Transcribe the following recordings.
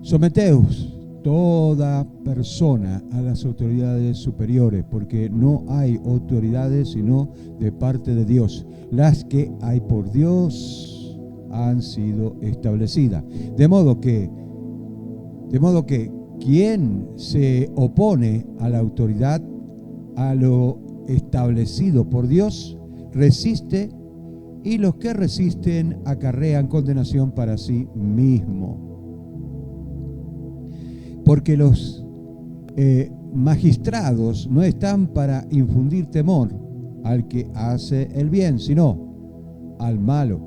Someteos toda persona a las autoridades superiores, porque no hay autoridades sino de parte de Dios. Las que hay por Dios han sido establecidas. De modo que quien se opone a la autoridad, a lo establecido por Dios, resiste, y los que resisten acarrean condenación para sí mismo. Porque los magistrados no están para infundir temor al que hace el bien, sino al malo.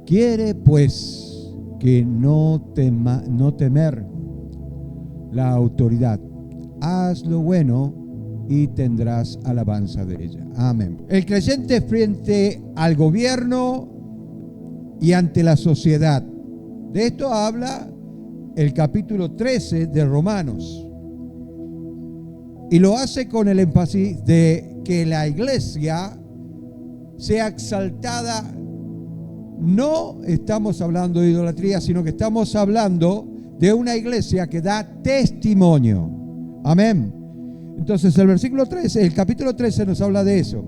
Quiere pues que no temer la autoridad. Haz lo bueno y tendrás alabanza de ella. Amén. El creyente frente al gobierno y ante la sociedad. De esto habla el capítulo 13 de Romanos. Y lo hace con el énfasis de que la iglesia sea exaltada. No estamos hablando de idolatría, sino que estamos hablando de una iglesia que da testimonio. Amén. Entonces el capítulo 13 nos habla de eso.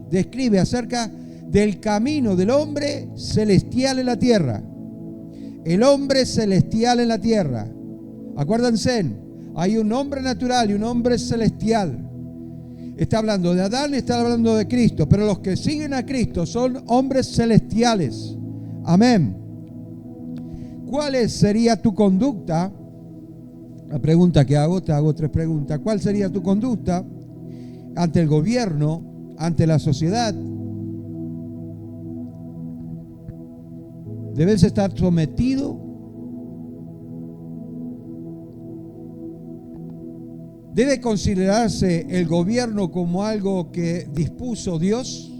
Describe acerca del camino del hombre celestial en la tierra. El hombre celestial en la tierra. Acuérdense, hay un hombre natural y un hombre celestial. Está hablando de Adán, está hablando de Cristo, pero los que siguen a Cristo son hombres celestiales. Amén. ¿Cuál sería tu conducta? La pregunta que hago, te hago 3 preguntas. ¿Cuál sería tu conducta ante el gobierno, ante la sociedad? ¿Debes estar sometido? ¿Debe considerarse el gobierno como algo que dispuso Dios?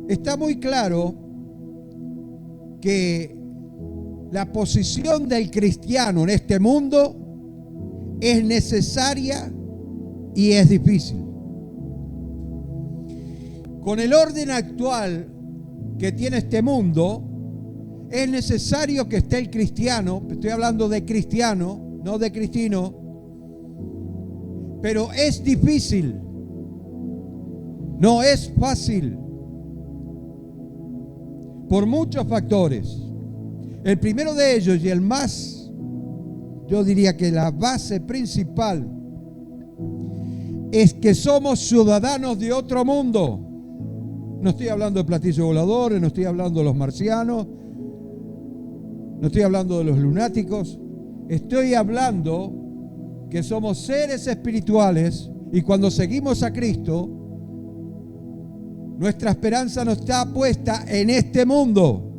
Está muy claro que la posición del cristiano en este mundo es necesaria y es difícil. Con el orden actual que tiene este mundo, es necesario que esté el cristiano. Estoy hablando de cristiano, no de cristino, pero es difícil, no es fácil, por muchos factores. El primero de ellos, y el más, yo diría que la base principal, es que somos ciudadanos de otro mundo. No estoy hablando de platillos voladores, no estoy hablando de los marcianos, no estoy hablando de los lunáticos. Estoy hablando que somos seres espirituales, y cuando seguimos a Cristo, nuestra esperanza no está puesta en este mundo.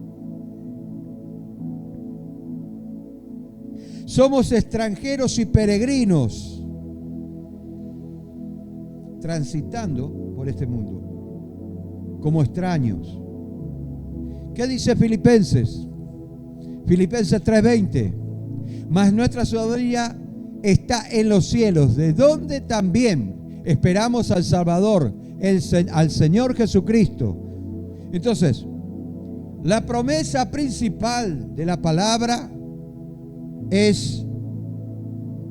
Somos extranjeros y peregrinos transitando por este mundo como extraños. ¿Qué dice Filipenses? Filipenses 3:20. Mas nuestra ciudadanía está en los cielos, de donde también esperamos al Salvador, al Señor Jesucristo. Entonces, la promesa principal de la palabra es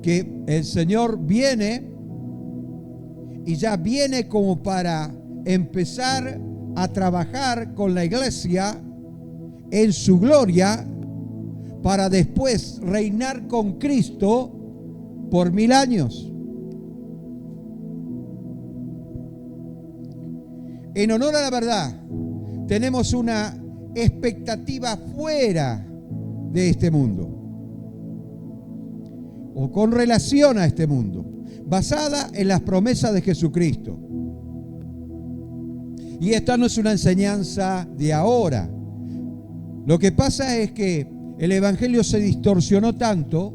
que el Señor viene, y ya viene como para empezar a trabajar con la iglesia en su gloria, para después reinar con Cristo por 1000 años. En honor a la verdad, tenemos una expectativa fuera de este mundo, o con relación a este mundo, basada en las promesas de Jesucristo. Y esta no es una enseñanza de ahora. Lo que pasa es que el evangelio se distorsionó tanto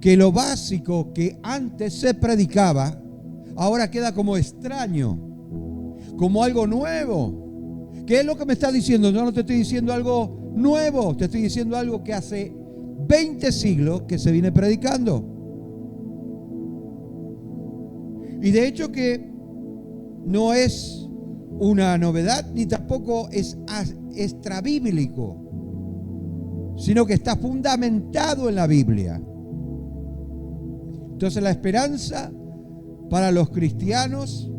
que lo básico que antes se predicaba ahora queda como extraño, como algo nuevo. ¿Qué es lo que me está diciendo? Yo no te estoy diciendo algo nuevo, te estoy diciendo algo que hace 20 siglos que se viene predicando. Y de hecho que no es una novedad ni tampoco es extrabíblico, sino que está fundamentado en la Biblia. Entonces la esperanza para los cristianos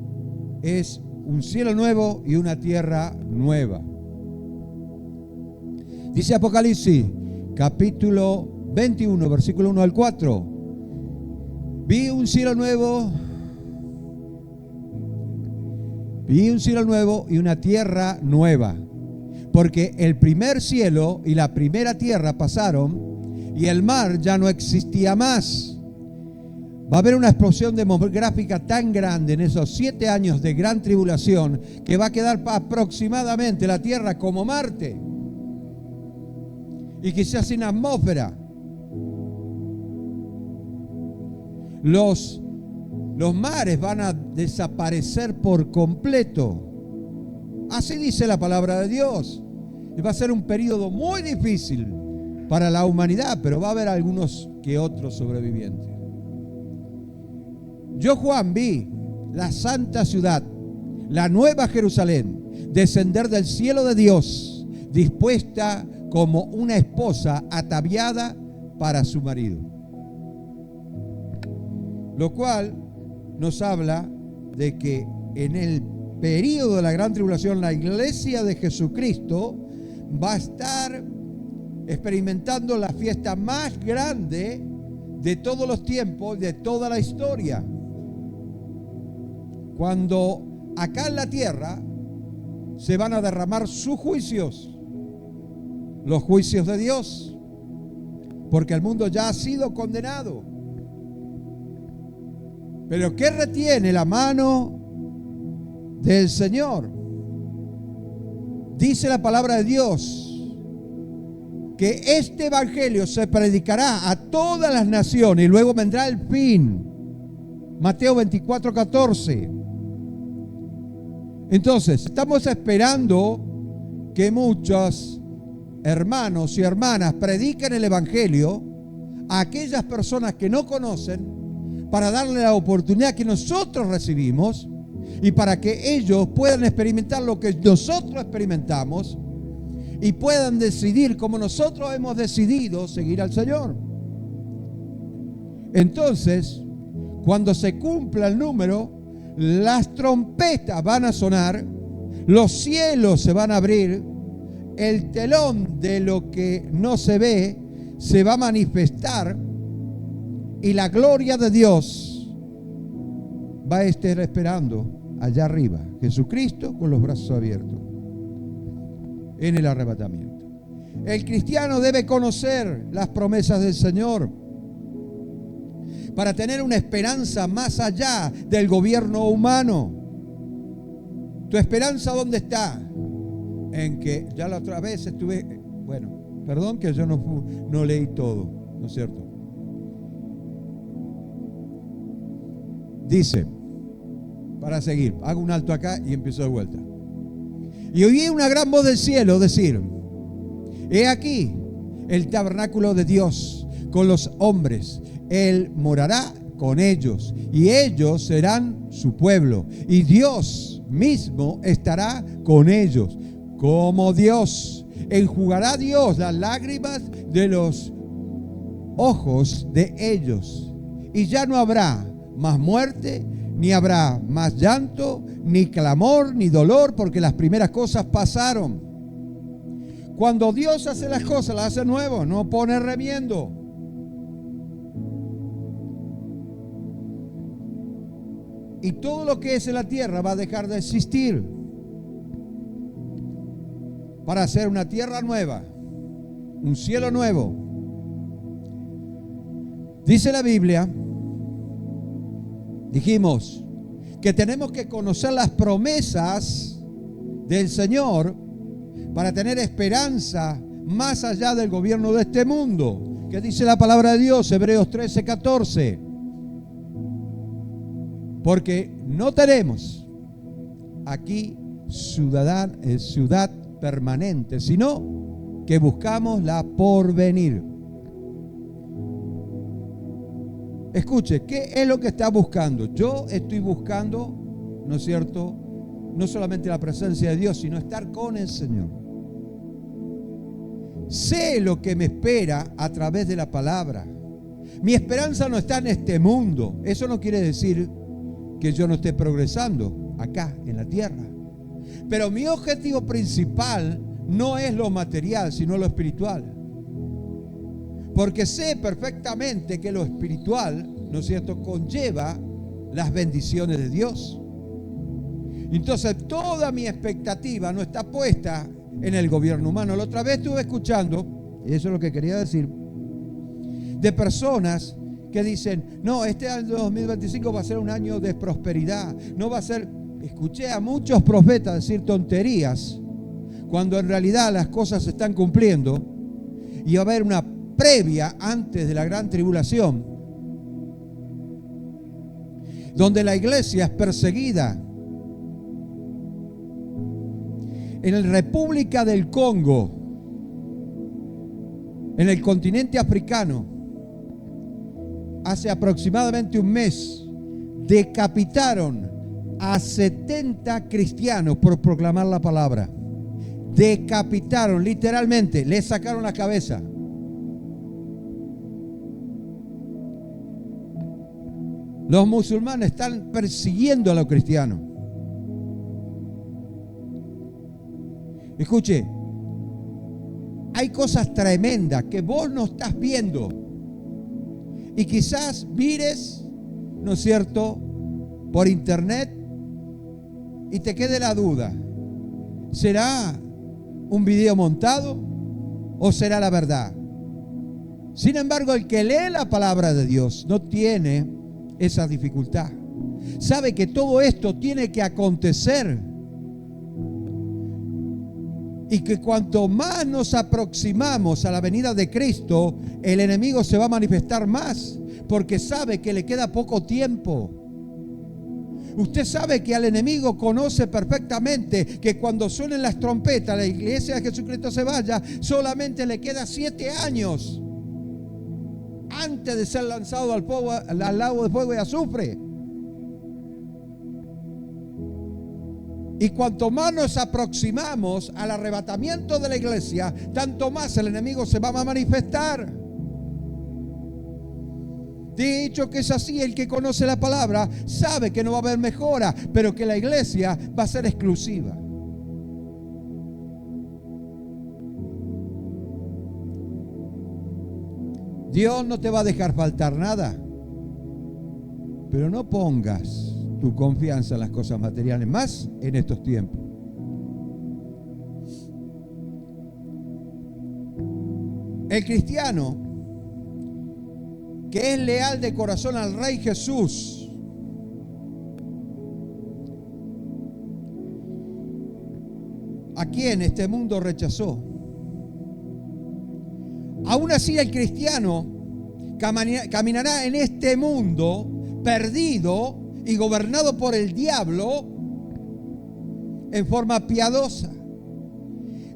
es un cielo nuevo y una tierra nueva. Dice Apocalipsis, capítulo 21, versículo 1 al 4. Vi un cielo nuevo y una tierra nueva, porque el primer cielo y la primera tierra pasaron y el mar ya no existía más. Va a haber una explosión demográfica tan grande en esos 7 años de gran tribulación que va a quedar aproximadamente la tierra como Marte y quizás sin atmósfera. Los mares van a desaparecer por completo. Así dice la palabra de Dios. Y va a ser un periodo muy difícil para la humanidad, pero va a haber algunos que otros sobrevivientes. Yo, Juan, vi la santa ciudad, la nueva Jerusalén, descender del cielo de Dios, dispuesta como una esposa ataviada para su marido. Lo cual nos habla de que en el período de la gran tribulación, la iglesia de Jesucristo va a estar experimentando la fiesta más grande de todos los tiempos, de toda la historia. Cuando acá en la tierra se van a derramar sus juicios, los juicios de Dios, porque el mundo ya ha sido condenado. Pero ¿qué retiene la mano del Señor? Dice la palabra de Dios que este evangelio se predicará a todas las naciones y luego vendrá el fin. Mateo 24:14. Entonces, estamos esperando que muchos hermanos y hermanas prediquen el evangelio a aquellas personas que no conocen, para darle la oportunidad que nosotros recibimos y para que ellos puedan experimentar lo que nosotros experimentamos y puedan decidir como nosotros hemos decidido seguir al Señor. Entonces, cuando se cumpla el número, las trompetas van a sonar, los cielos se van a abrir, el telón de lo que no se ve se va a manifestar y la gloria de Dios va a estar esperando allá arriba, Jesucristo con los brazos abiertos en el arrebatamiento. El cristiano debe conocer las promesas del Señor para tener una esperanza más allá del gobierno humano. ¿Tu esperanza dónde está? En que ya la otra vez estuve, perdón que yo no leí todo, ¿no es cierto? Dice, para seguir, hago un alto acá y empiezo de vuelta. Y oí una gran voz del cielo decir: he aquí el tabernáculo de Dios con los hombres. Él morará con ellos y ellos serán su pueblo. Y Dios mismo estará con ellos como Dios. Enjugará Dios las lágrimas de los ojos de ellos. Y ya no habrá más muerte, ni habrá más llanto, ni clamor, ni dolor, porque las primeras cosas pasaron. Cuando Dios hace las cosas, las hace nuevo, no pone remiendo. Y todo lo que es en la tierra va a dejar de existir para hacer una tierra nueva, un cielo nuevo. Dice la Biblia, dijimos que tenemos que conocer las promesas del Señor para tener esperanza más allá del gobierno de este mundo. ¿Qué dice la palabra de Dios? Hebreos 13:14. Porque no tenemos aquí ciudad permanente, sino que buscamos la porvenir. Escuche, ¿qué es lo que está buscando? Yo estoy buscando ¿no es cierto? No solamente la presencia de Dios, sino estar con el Señor. Sé lo que me espera a través de la palabra. Mi esperanza no está en este mundo. Eso no quiere decir que yo no esté progresando acá en la tierra. Pero mi objetivo principal no es lo material, sino lo espiritual. Porque sé perfectamente que lo espiritual, ¿no es cierto?, conlleva las bendiciones de Dios. Entonces toda mi expectativa no está puesta en el gobierno humano. La otra vez estuve escuchando, y eso es lo que quería decir, de personas que dicen, no, este año 2025 va a ser un año de prosperidad, no va a ser... Escuché a muchos profetas decir tonterías, cuando en realidad las cosas se están cumpliendo, y va a haber una previa antes de la gran tribulación, donde la iglesia es perseguida. En la República del Congo, en el continente africano, hace aproximadamente un mes, decapitaron a 70 cristianos por proclamar la palabra. Decapitaron, literalmente, le sacaron la cabeza. Los musulmanes están persiguiendo a los cristianos. Escuche, hay cosas tremendas que vos no estás viendo y quizás mires, ¿no es cierto?, por internet y te quede la duda, ¿será un video montado o será la verdad? Sin embargo, el que lee la palabra de Dios no tiene esa dificultad. Sabe que todo esto tiene que acontecer y que cuanto más nos aproximamos a la venida de Cristo, el enemigo se va a manifestar más, porque sabe que le queda poco tiempo. Usted sabe que al enemigo conoce perfectamente que cuando suenen las trompetas, la iglesia de Jesucristo se vaya, solamente le queda 7 años antes de ser lanzado al lago de fuego y azufre. Y cuanto más nos aproximamos al arrebatamiento de la iglesia, tanto más el enemigo se va a manifestar. De hecho que es así, el que conoce la palabra sabe que no va a haber mejora, pero que la iglesia va a ser exclusiva. Dios no te va a dejar faltar nada, pero no pongas tu confianza en las cosas materiales, más en estos tiempos. El cristiano que es leal de corazón al Rey Jesús, a quien este mundo rechazó, aún así el cristiano caminará en este mundo perdido y gobernado por el diablo en forma piadosa,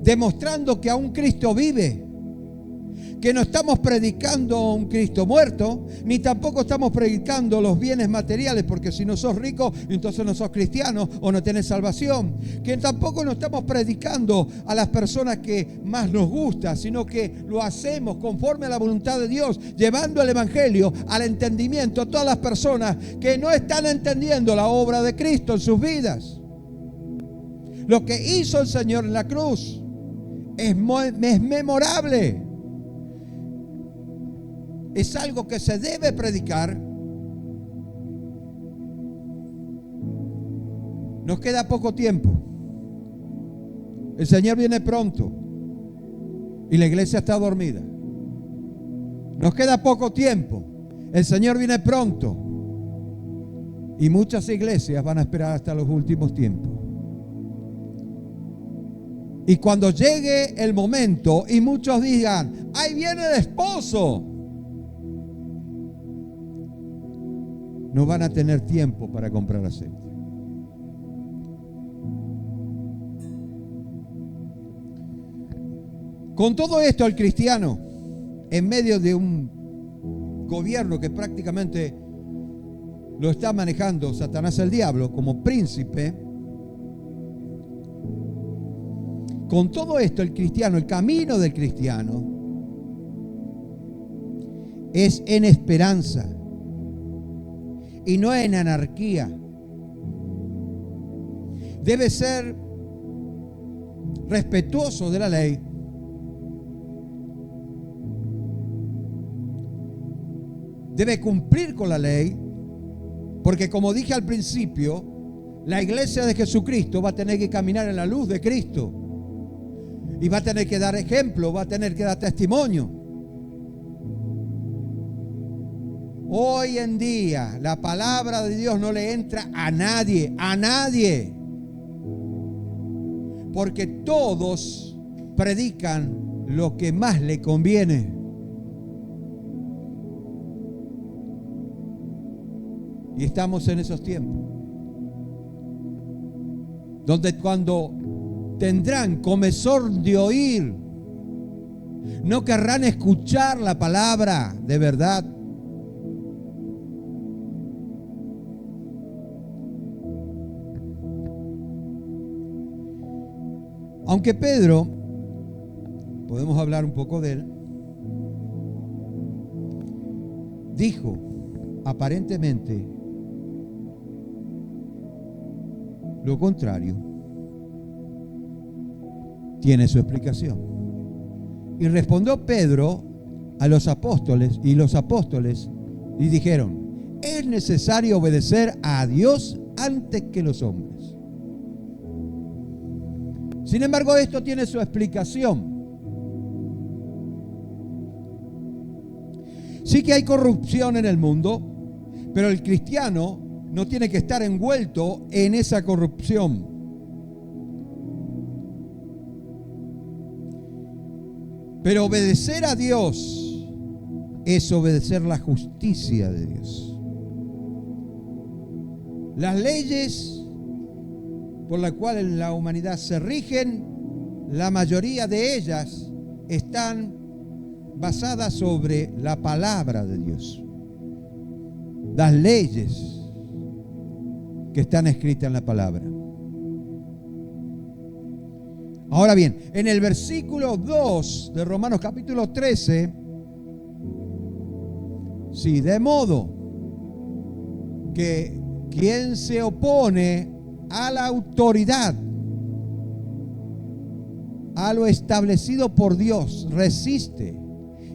demostrando que aún Cristo vive, que no estamos predicando un Cristo muerto, ni tampoco estamos predicando los bienes materiales, porque si no sos rico, entonces no sos cristiano o no tenés salvación. Que tampoco no estamos predicando a las personas que más nos gusta, sino que lo hacemos conforme a la voluntad de Dios, llevando el evangelio al entendimiento a todas las personas que no están entendiendo la obra de Cristo en sus vidas. Lo que hizo el Señor en la cruz es memorable. Es algo que se debe predicar. Nos queda poco tiempo. El Señor viene pronto y la iglesia está dormida. Nos queda poco tiempo. El Señor viene pronto y muchas iglesias van a esperar hasta los últimos tiempos. Y cuando llegue el momento y muchos digan, ahí viene el esposo, no van a tener tiempo para comprar aceite. Con todo esto, el cristiano, en medio de un gobierno que prácticamente lo está manejando Satanás el diablo como príncipe. Con todo esto, el cristiano, el camino del cristiano es en esperanza y no en anarquía. Debe ser respetuoso de la ley, debe cumplir con la ley, porque como dije al principio, la iglesia de Jesucristo va a tener que caminar en la luz de Cristo y va a tener que dar ejemplo, va a tener que dar testimonio. Hoy en día la palabra de Dios no le entra a nadie, porque todos predican lo que más le conviene. Y estamos en esos tiempos donde cuando tendrán comezón de oír, no querrán escuchar la palabra de verdad. Aunque Pedro, podemos hablar un poco de él, dijo aparentemente lo contrario, tiene su explicación. Y respondió Pedro a los apóstoles, y los apóstoles y dijeron: es necesario obedecer a Dios antes que los hombres. Sin embargo, esto tiene su explicación. Sí que hay corrupción en el mundo, pero el cristiano no tiene que estar envuelto en esa corrupción. Pero obedecer a Dios es obedecer la justicia de Dios. Las leyes por las cuales la humanidad se rigen, la mayoría de ellas están basadas sobre la palabra de Dios. Las leyes que están escritas en la palabra. Ahora bien, en el versículo 2 de Romanos capítulo 13, sí, de modo que quien se opone a la autoridad, a lo establecido por Dios, resiste,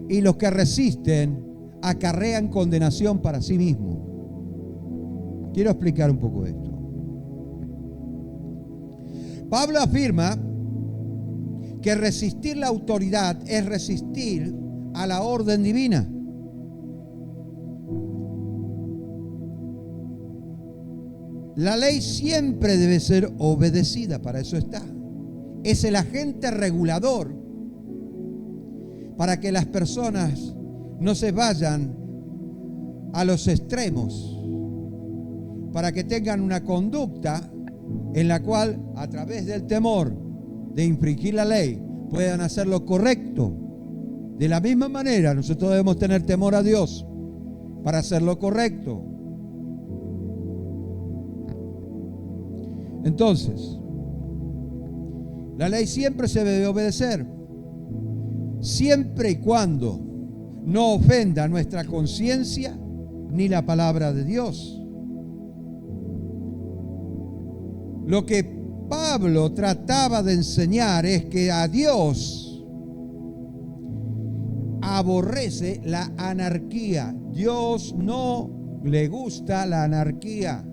y los que resisten acarrean condenación para sí mismos. Quiero explicar un poco esto. Pablo afirma que resistir la autoridad es resistir a la orden divina. La ley siempre debe ser obedecida, para eso está. Es el agente regulador para que las personas no se vayan a los extremos, para que tengan una conducta en la cual, a través del temor de infringir la ley, puedan hacer lo correcto. De la misma manera, nosotros debemos tener temor a Dios para hacer lo correcto. Entonces, la ley siempre se debe obedecer, siempre y cuando no ofenda nuestra conciencia ni la palabra de Dios. Lo que Pablo trataba de enseñar es que a Dios aborrece la anarquía. Dios no le gusta la anarquía.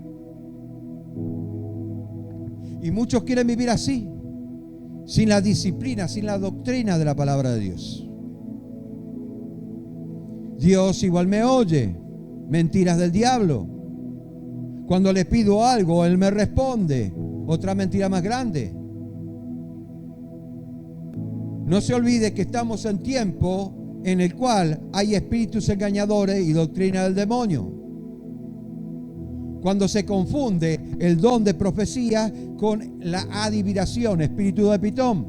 Y muchos quieren vivir así, sin la disciplina, sin la doctrina de la palabra de Dios. Dios igual me oye. Mentiras del diablo. Cuando le pido algo, Él me responde. Otra mentira más grande. No se olvide que estamos en tiempo en el cual hay espíritus engañadores y doctrina del demonio. Cuando se confunde el don de profecía con la adivinación, espíritu de Pitón.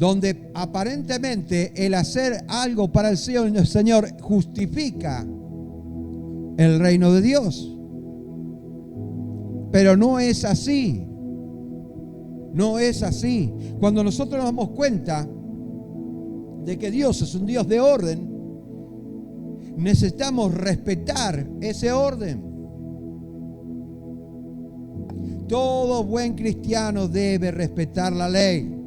donde aparentemente el hacer algo para el Señor justifica el reino de Dios. Pero no es así. No es así. Cuando nosotros nos damos cuenta de que Dios es un Dios de orden, necesitamos respetar ese orden. Todo buen cristiano debe respetar la ley.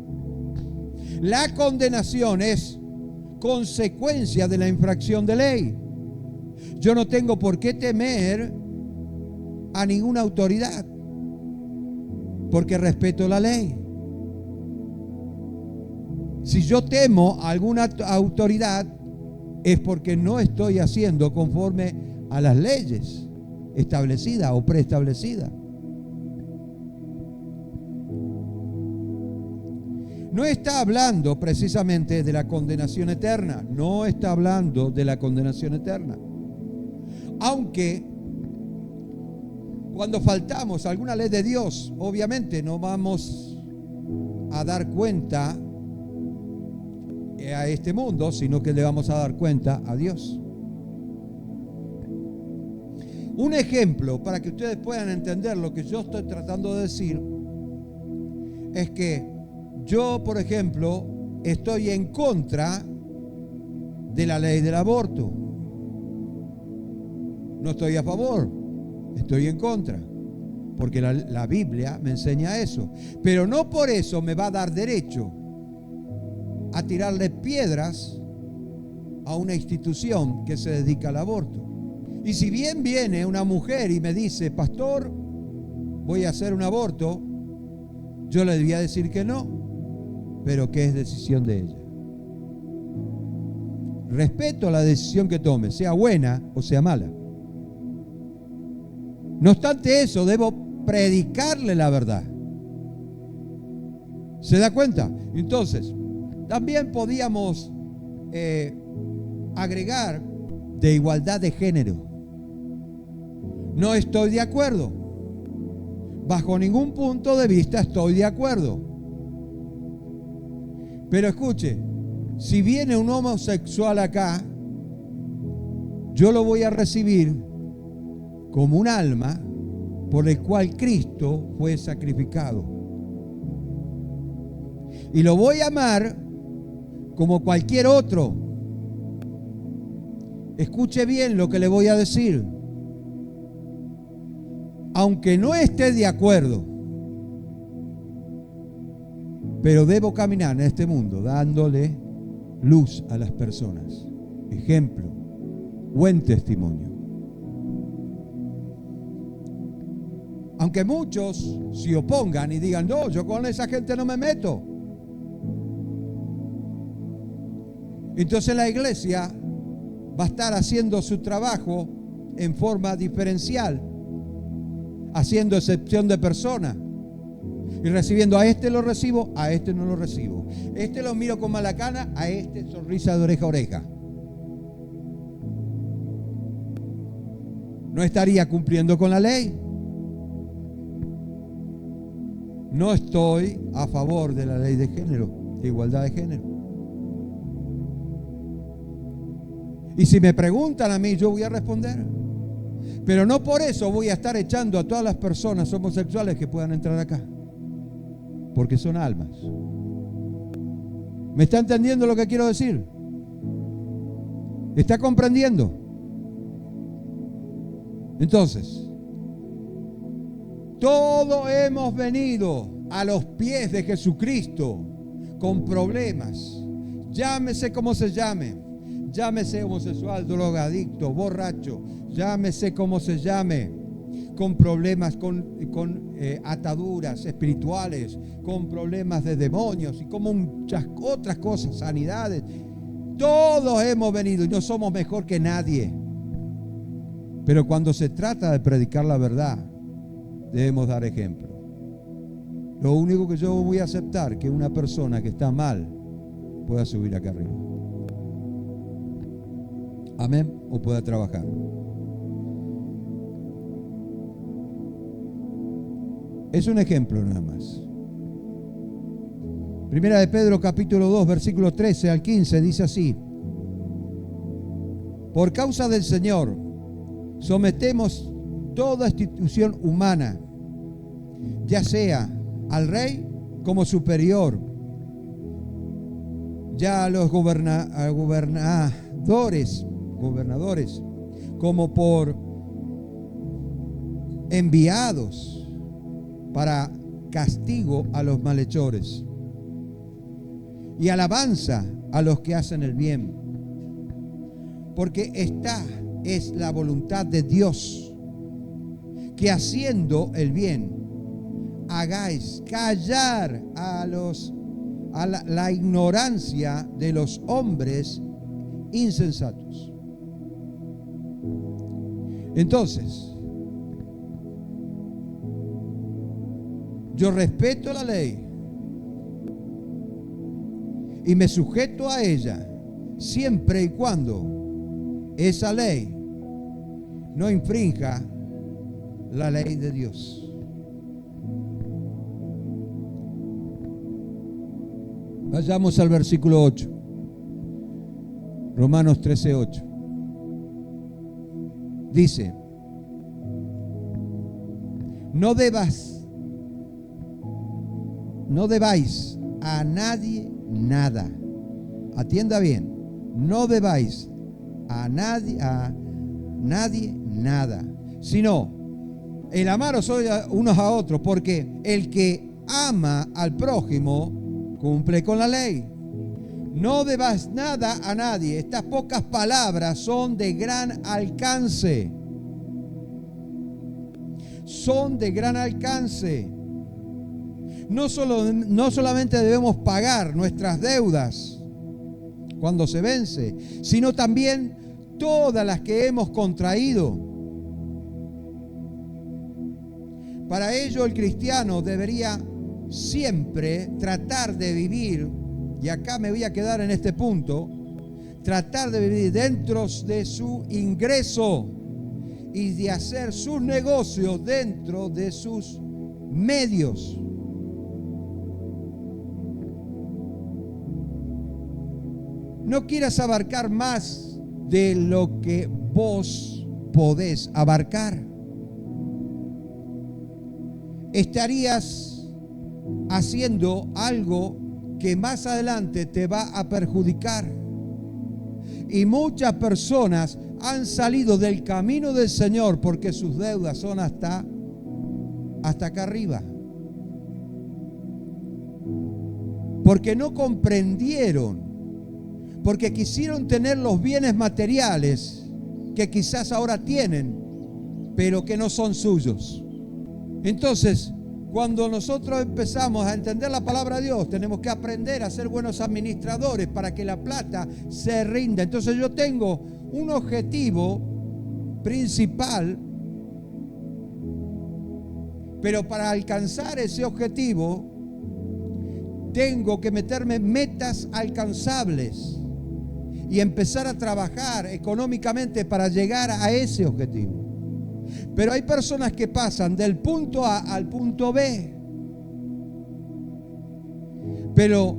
La condenación es consecuencia de la infracción de ley. Yo no tengo por qué temer a ninguna autoridad, porque respeto la ley. Si yo temo a alguna autoridad, es porque no estoy haciendo conforme a las leyes establecidas o preestablecidas. No está hablando precisamente de la condenación eterna. No está hablando de la condenación eterna. Aunque cuando faltamos a alguna ley de Dios, obviamente no vamos a dar cuenta a este mundo, sino que le vamos a dar cuenta a Dios. Un ejemplo para que ustedes puedan entender lo que yo estoy tratando de decir es que yo, por ejemplo, estoy en contra de la ley del aborto. No estoy a favor, estoy en contra, porque la Biblia me enseña eso. Pero no por eso me va a dar derecho a tirarle piedras a una institución que se dedica al aborto. Y si bien viene una mujer y me dice, pastor, voy a hacer un aborto, yo le debía decir que no, pero que es decisión de ella. Respeto la decisión que tome, sea buena o sea mala. No obstante eso, debo predicarle la verdad. ¿Se da cuenta? Entonces, también podíamos agregar de igualdad de género. No estoy de acuerdo. Bajo ningún punto de vista estoy de acuerdo. Pero escuche, si viene un homosexual acá, yo lo voy a recibir como un alma por el cual Cristo fue sacrificado. Y lo voy a amar como cualquier otro. Escuche bien lo que le voy a decir. Aunque no esté de acuerdo, pero debo caminar en este mundo dándole luz a las personas. Ejemplo, buen testimonio. Aunque muchos se opongan y digan, no, yo con esa gente no me meto. Entonces la iglesia va a estar haciendo su trabajo en forma diferencial, haciendo excepción de personas. Y recibiendo, a este lo recibo, a este no lo recibo. Este lo miro con mala cara, a este sonrisa de oreja a oreja. ¿No estaría cumpliendo con la ley? No estoy a favor de la ley de género, de igualdad de género. Y si me preguntan a mí, yo voy a responder. Pero no por eso voy a estar echando a todas las personas homosexuales que puedan entrar acá. Porque son almas. ¿Me está entendiendo lo que quiero decir? ¿Está comprendiendo? Entonces, todos hemos venido a los pies de Jesucristo con problemas. Llámese como se llame. Llámese homosexual, drogadicto, borracho. Llámese como se llame. Con problemas, con ataduras espirituales, con problemas de demonios y como muchas otras cosas, sanidades. Todos hemos venido y no somos mejor que nadie. Pero cuando se trata de predicar la verdad, debemos dar ejemplo. Lo único que yo voy a aceptar es que una persona que está mal pueda subir acá arriba. Amén. O pueda trabajar. Es un ejemplo nada más. Primera de Pedro capítulo 2, versículo 13 al 15 dice así: por causa del Señor, sometemos toda institución humana, ya sea al rey como superior, ya a los gobernadores como por enviados para castigo a los malhechores y alabanza a los que hacen el bien. Porque esta es la voluntad de Dios, que haciendo el bien hagáis callar a la ignorancia de los hombres insensatos. Entonces, yo respeto la ley y me sujeto a ella siempre y cuando esa ley no infrinja la ley de Dios. Vayamos al versículo 8. Romanos 13:8. Dice: no debáis a nadie nada. Atienda bien. No debáis a nadie nada, sino el amaros unos a otros, porque el que ama al prójimo cumple con la ley. No debas nada a nadie. Estas pocas palabras son de gran alcance. Son de gran alcance. No solamente debemos pagar nuestras deudas cuando se vence, sino también todas las que hemos contraído. Para ello el cristiano debería siempre tratar de vivir, y acá me voy a quedar en este punto, tratar de vivir dentro de su ingreso y de hacer sus negocios dentro de sus medios. No quieras abarcar más de lo que vos podés abarcar. Estarías haciendo algo que más adelante te va a perjudicar. Y muchas personas han salido del camino del Señor porque sus deudas son hasta acá arriba. Porque no comprendieron, porque quisieron tener los bienes materiales que quizás ahora tienen, pero que no son suyos. Entonces, cuando nosotros empezamos a entender la palabra de Dios, tenemos que aprender a ser buenos administradores para que la plata se rinda. Entonces yo tengo un objetivo principal, pero para alcanzar ese objetivo tengo que meterme metas alcanzables y empezar a trabajar económicamente para llegar a ese objetivo. Pero hay personas que pasan del punto A al punto B, pero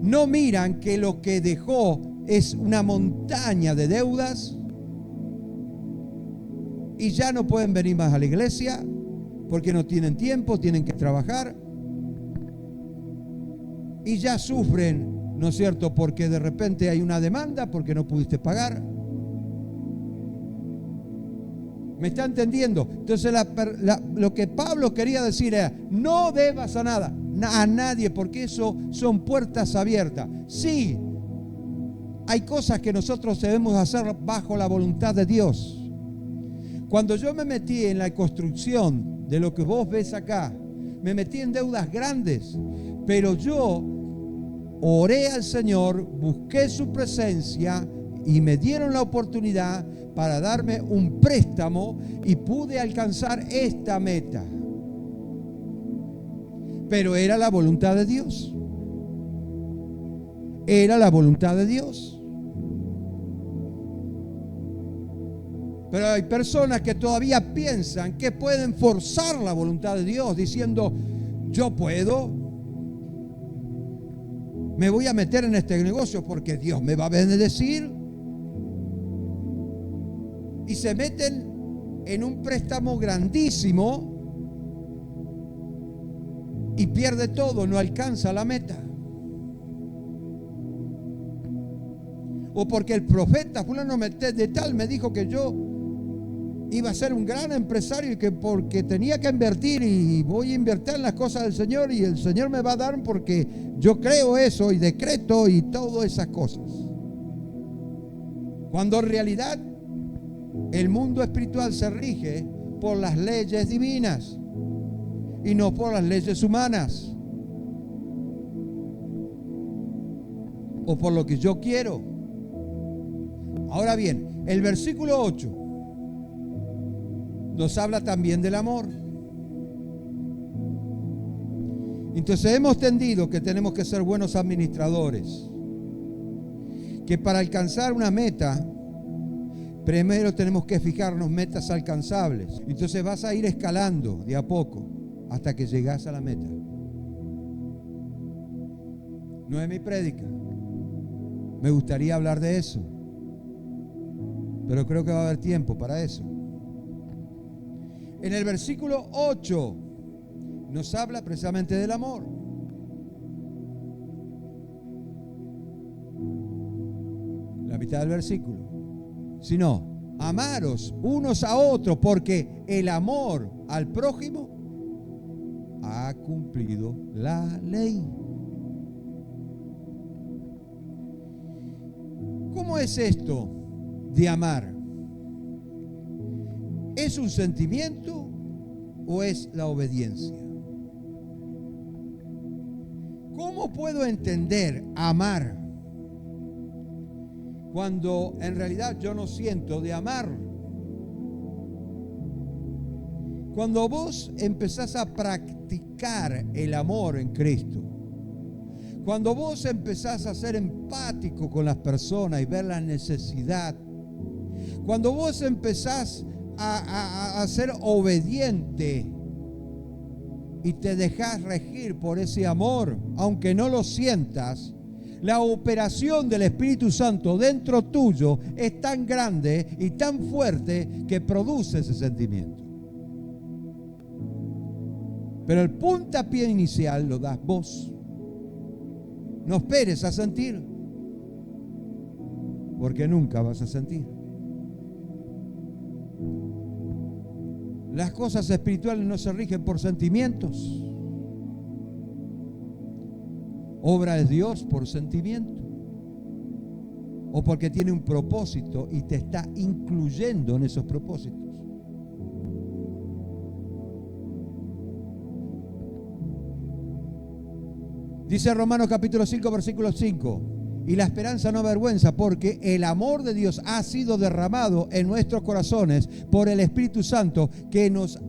no miran que lo que dejó es una montaña de deudas y ya no pueden venir más a la iglesia porque no tienen tiempo, tienen que trabajar y ya sufren, ¿no es cierto?, porque de repente hay una demanda porque no pudiste pagar. ¿Me está entendiendo? Entonces lo que Pablo quería decir era: no debas a nada, a nadie, porque eso son puertas abiertas. Sí, hay cosas que nosotros debemos hacer bajo la voluntad de Dios. Cuando yo me metí en la construcción de lo que vos ves acá, me metí en deudas grandes, pero yo oré al Señor, busqué su presencia y me dieron la oportunidad para darme un préstamo y pude alcanzar esta meta. Pero era la voluntad de Dios. Era la voluntad de Dios. Pero hay personas que todavía piensan que pueden forzar la voluntad de Dios diciendo: yo puedo. Me voy a meter en este negocio porque Dios me va a bendecir. Y se meten en un préstamo grandísimo y pierde todo, no alcanza la meta. O porque el profeta fulano de tal me dijo que yo iba a ser un gran empresario y que porque tenía que invertir y voy a invertir en las cosas del Señor y el Señor me va a dar porque yo creo eso y decreto y todas esas cosas. Cuando en realidad el mundo espiritual se rige por las leyes divinas y no por las leyes humanas o por lo que yo quiero. Ahora bien, el versículo 8 nos habla también del amor. Entonces hemos entendido que tenemos que ser buenos administradores, que para alcanzar una meta primero tenemos que fijarnos metas alcanzables. Entonces vas a ir escalando de a poco hasta que llegas a la meta. No es mi prédica. Me gustaría hablar de eso, pero creo que va a haber tiempo para eso. En el versículo 8 nos habla precisamente del amor. La mitad del versículo. Sino, amaros unos a otros, porque el amor al prójimo ha cumplido la ley. ¿Cómo es esto de amar? ¿Es un sentimiento o es la obediencia? ¿Cómo puedo entender amar cuando en realidad yo no siento de amar? Cuando vos empezás a practicar el amor en Cristo, cuando vos empezás a ser empático con las personas y ver la necesidad, cuando vos empezás a ser obediente y te dejás regir por ese amor, aunque no lo sientas, la operación del Espíritu Santo dentro tuyo es tan grande y tan fuerte que produce ese sentimiento. Pero el puntapié inicial lo das vos. No esperes a sentir, porque nunca vas a sentir. Las cosas espirituales no se rigen por sentimientos. Obra de Dios por sentimiento. O porque tiene un propósito y te está incluyendo en esos propósitos. Dice Romanos capítulo 5, versículo 5. Y la esperanza no avergüenza, porque el amor de Dios ha sido derramado en nuestros corazones por el Espíritu Santo que nos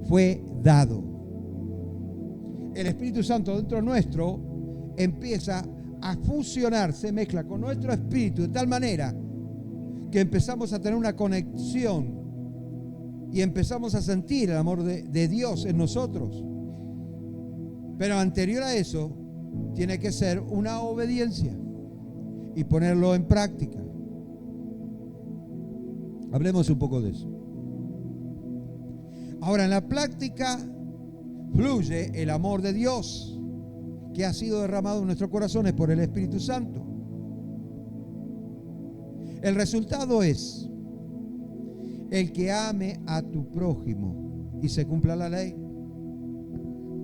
fue dado. El Espíritu Santo dentro nuestro empieza a fusionar, se mezcla con nuestro espíritu de tal manera que empezamos a tener una conexión y empezamos a sentir el amor de Dios en nosotros. Pero anterior a eso tiene que ser una obediencia y ponerlo en práctica. Hablemos un poco de eso. Ahora, en la práctica fluye el amor de Dios que ha sido derramado en nuestros corazones por el Espíritu Santo. El resultado es el que ame a tu prójimo y se cumpla la ley.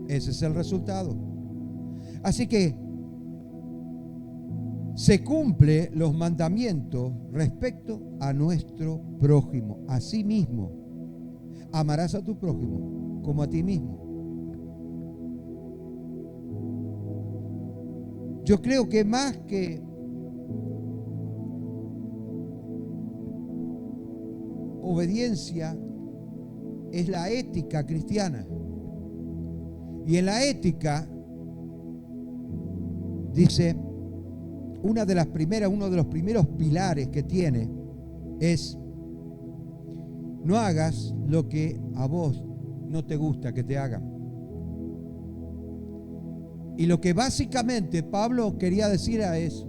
Ese es el resultado. Así que se cumple los mandamientos respecto a nuestro prójimo. Así mismo, amarás a tu prójimo como a ti mismo. Yo creo que más que obediencia es la ética cristiana. Y en la ética dice, uno de los primeros pilares que tiene es: no hagas lo que a vos no te gusta que te hagan. Y lo que básicamente Pablo quería decir era eso.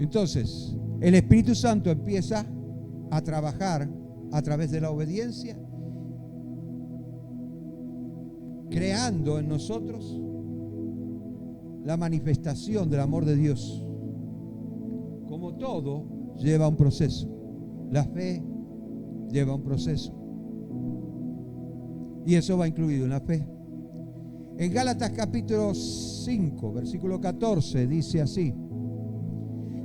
Entonces, el Espíritu Santo empieza a trabajar a través de la obediencia, creando en nosotros la manifestación del amor de Dios. Como todo, lleva un proceso. La fe lleva un proceso. Y eso va incluido en la fe. En Gálatas capítulo 5, versículo 14, dice así: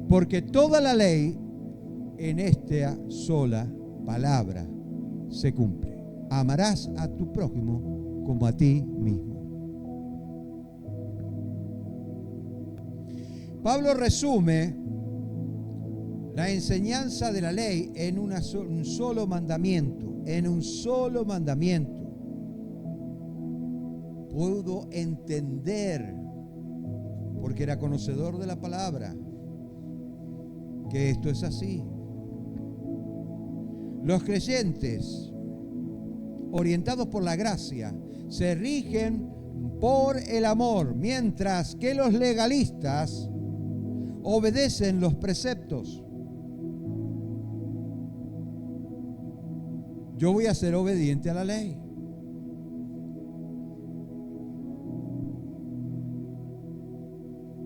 porque toda la ley en esta sola palabra se cumple. Amarás a tu prójimo como a ti mismo. Pablo resume la enseñanza de la ley en un solo mandamiento. En un solo mandamiento. Pudo entender, porque era conocedor de la palabra, que esto es así. Los creyentes, orientados por la gracia, se rigen por el amor, mientras que los legalistas obedecen los preceptos. Yo voy a ser obediente a la ley.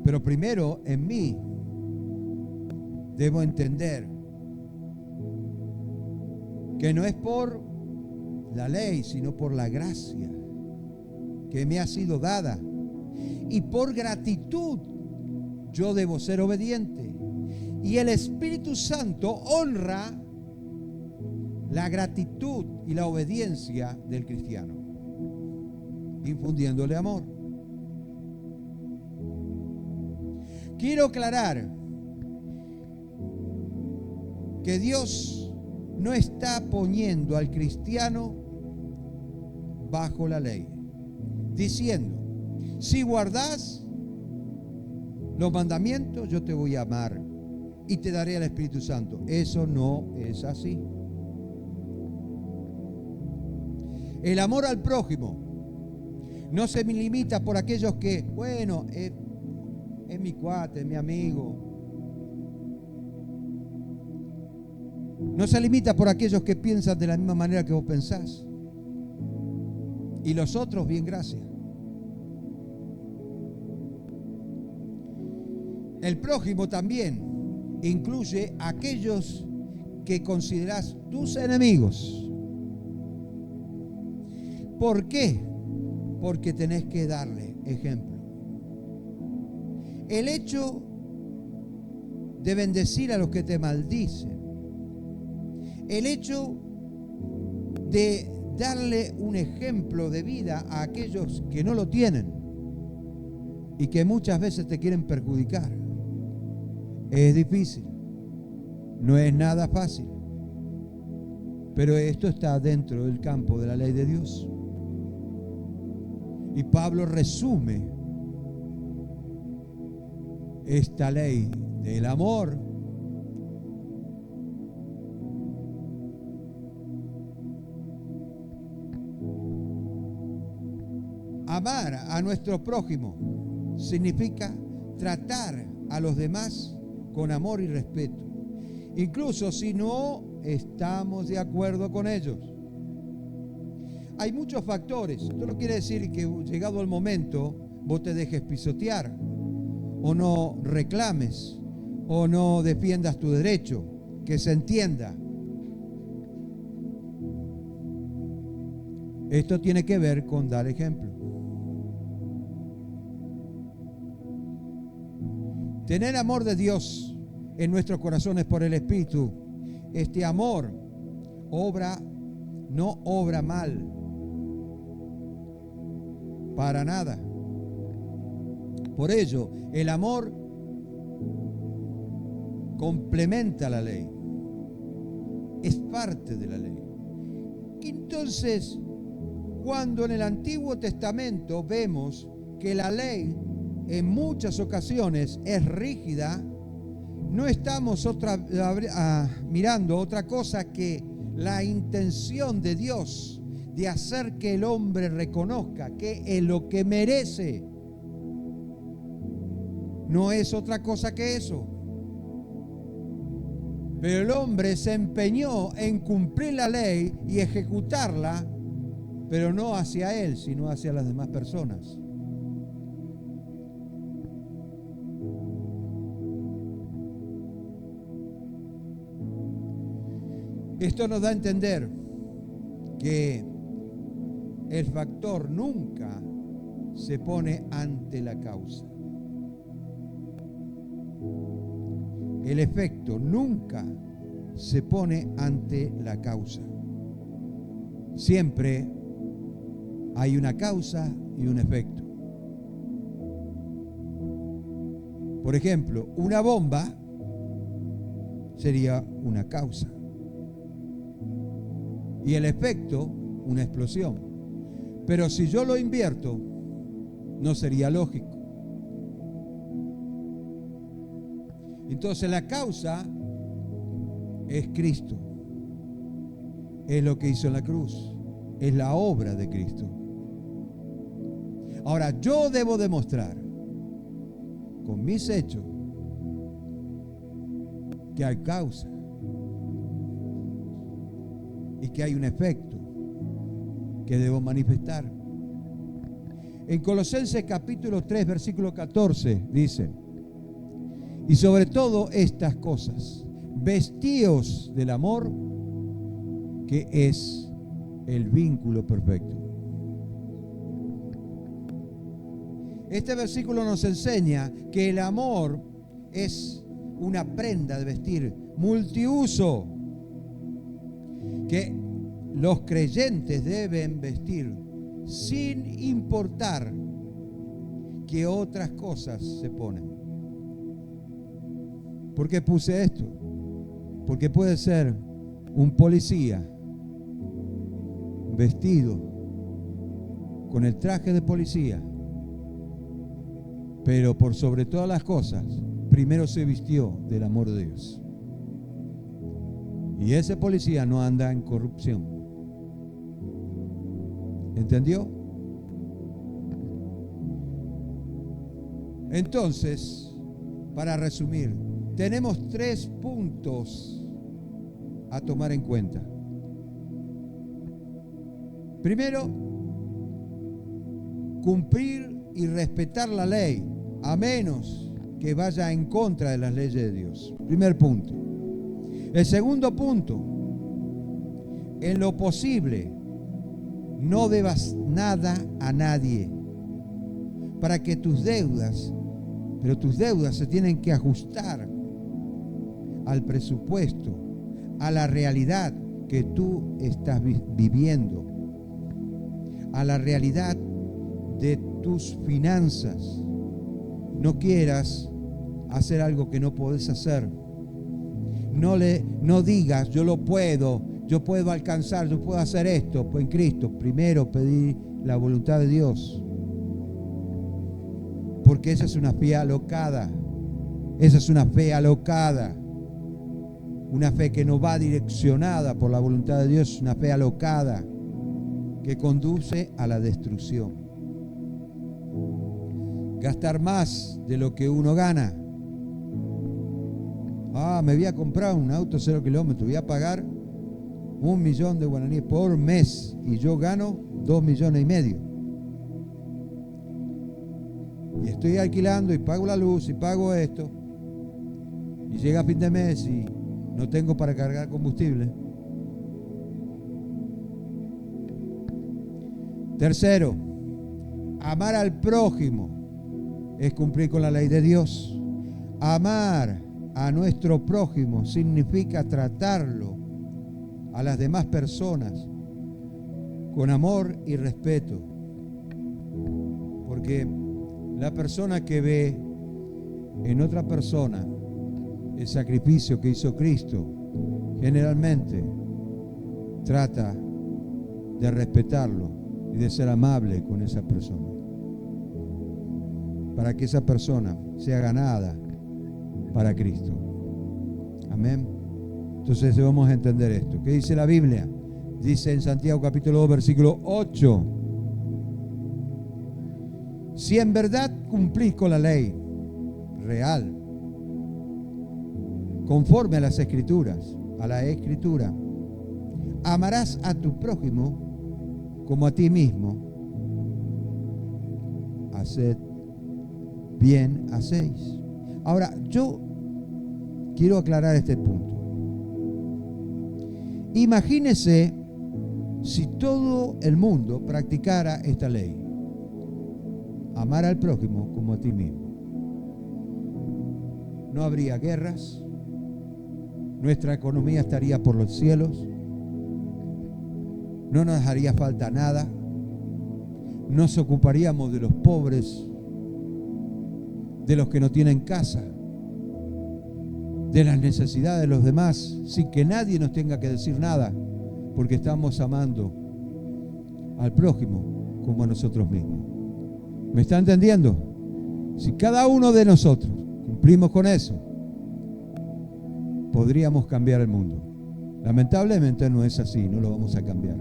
Pero primero en mí debo entender que no es por la ley, sino por la gracia que me ha sido dada. Y por gratitud yo debo ser obediente. Y el Espíritu Santo honra la gratitud y la obediencia del cristiano, infundiéndole amor. Quiero aclarar que Dios no está poniendo al cristiano bajo la ley, diciendo: si guardás los mandamientos, yo te voy a amar y te daré al Espíritu Santo. Eso no es así. El amor al prójimo no se limita por aquellos que, bueno, es mi cuate, es mi amigo. No se limita por aquellos que piensan de la misma manera que vos pensás. Y los otros, bien, gracias. El prójimo también incluye a aquellos que considerás tus enemigos. ¿Por qué? Porque tenés que darle ejemplo. El hecho de bendecir a los que te maldicen, el hecho de darle un ejemplo de vida a aquellos que no lo tienen y que muchas veces te quieren perjudicar, es difícil, no es nada fácil, pero esto está dentro del campo de la ley de Dios. Y Pablo resume esta ley del amor amar a nuestro prójimo significa tratar a los demás con amor y respeto, incluso si no estamos de acuerdo con ellos. Hay muchos factores. Esto no quiere decir que llegado el momento vos te dejes pisotear, o no reclames, o no defiendas tu derecho, que se entienda. Esto tiene que ver con dar ejemplo. Tener amor de Dios en nuestros corazones por el Espíritu. Este amor no obra mal, para nada. Por ello, el amor complementa la ley, es parte de la ley. Entonces, cuando en el Antiguo Testamento vemos que la ley en muchas ocasiones es rígida, no estamos mirando otra cosa que la intención de Dios de hacer que el hombre reconozca que es lo que merece. No es otra cosa que eso. Pero el hombre se empeñó en cumplir la ley y ejecutarla, pero no hacia él, sino hacia las demás personas. Esto nos da a entender que el factor nunca se pone ante la causa. El efecto nunca se pone ante la causa. Siempre hay una causa y un efecto. Por ejemplo, una bomba sería una causa. Y el efecto, una explosión. Pero si yo lo invierto, no sería lógico. Entonces la causa es Cristo. Es lo que hizo en la cruz. Es la obra de Cristo. Ahora, yo debo demostrar con mis hechos que hay causa y que hay un efecto que debo manifestar. En Colosenses capítulo 3, versículo 14 dice: y sobre todo estas cosas, vestíos del amor, que es el vínculo perfecto. Este versículo nos enseña que el amor es una prenda de vestir multiuso, que los creyentes deben vestir sin importar qué otras cosas se ponen. ¿Por qué puse esto? Porque puede ser un policía vestido con el traje de policía, pero por sobre todas las cosas, primero se vistió del amor de Dios. Y ese policía no anda en corrupción. ¿Entendió? Entonces, para resumir, tenemos 3 puntos a tomar en cuenta. Primero, cumplir y respetar la ley, a menos que vaya en contra de las leyes de Dios. Primer punto. El segundo punto, en lo posible, no debas nada a nadie, para que tus deudas se tienen que ajustar al presupuesto, a la realidad que tú estás viviendo, a la realidad de tus finanzas. No quieras hacer algo que no podés hacer. No digas, yo puedo alcanzar, yo puedo hacer esto. Pues en Cristo, primero pedir la voluntad de Dios. Porque esa es una fe alocada. Esa es una fe alocada. Una fe que no va direccionada por la voluntad de Dios, una fe alocada que conduce a la destrucción. Gastar más de lo que uno gana. Me voy a comprar un auto 0 kilómetros, voy a pagar 1 millón de guaraníes por mes y yo gano 2,5 millones. Y estoy alquilando y pago la luz y pago esto. Y llega fin de mes y no tengo para cargar combustible. Tercero, amar al prójimo es cumplir con la ley de Dios. Amar a nuestro prójimo significa tratarlo, a las demás personas, con amor y respeto. Porque la persona que ve en otra persona el sacrificio que hizo Cristo, generalmente trata de respetarlo y de ser amable con esa persona, para que esa persona sea ganada para Cristo. Amén. Entonces debemos entender esto. ¿Qué dice la Biblia? Dice en Santiago capítulo 2, versículo 8. Si en verdad cumplís con la ley real, conforme a las Escrituras, a la Escritura, amarás a tu prójimo como a ti mismo. Haced bien hacéis. Ahora, yo quiero aclarar este punto. Imagínese si todo el mundo practicara esta ley. Amar al prójimo como a ti mismo. No habría guerras. Nuestra economía estaría por los cielos. No nos haría falta nada. Nos ocuparíamos de los pobres, de los que no tienen casa, de las necesidades de los demás, sin que nadie nos tenga que decir nada, porque estamos amando al prójimo como a nosotros mismos. ¿Me está entendiendo? Si cada uno de nosotros cumplimos con eso, podríamos cambiar el mundo. Lamentablemente no es así, no lo vamos a cambiar.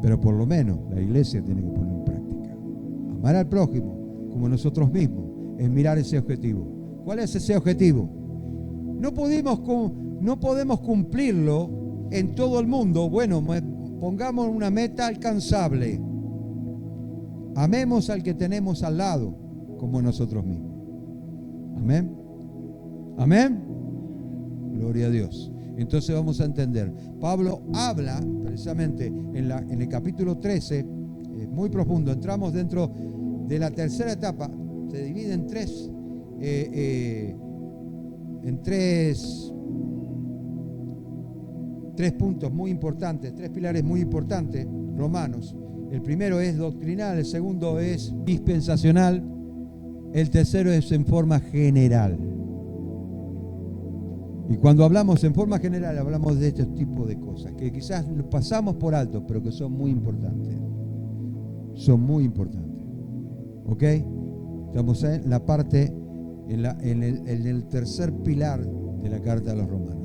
Pero por lo menos la iglesia tiene que poner en práctica. Amar al prójimo como nosotros mismos es mirar ese objetivo. ¿Cuál es ese objetivo? No podemos cumplirlo en todo el mundo. Bueno, pongamos una meta alcanzable. Amemos al que tenemos al lado como nosotros mismos. Amén. Amén. Gloria a Dios. Entonces vamos a entender. Pablo habla precisamente en el capítulo 13, muy profundo. Entramos dentro de la tercera etapa. Se divide en tres puntos muy importantes, tres pilares muy importantes, romanos. El primero es doctrinal, el segundo es dispensacional, el tercero es en forma general. Y cuando hablamos en forma general, hablamos de este tipo de cosas, que quizás pasamos por alto, pero que son muy importantes. Son muy importantes. ¿Ok? Estamos en la parte, en el tercer pilar de la carta a los romanos.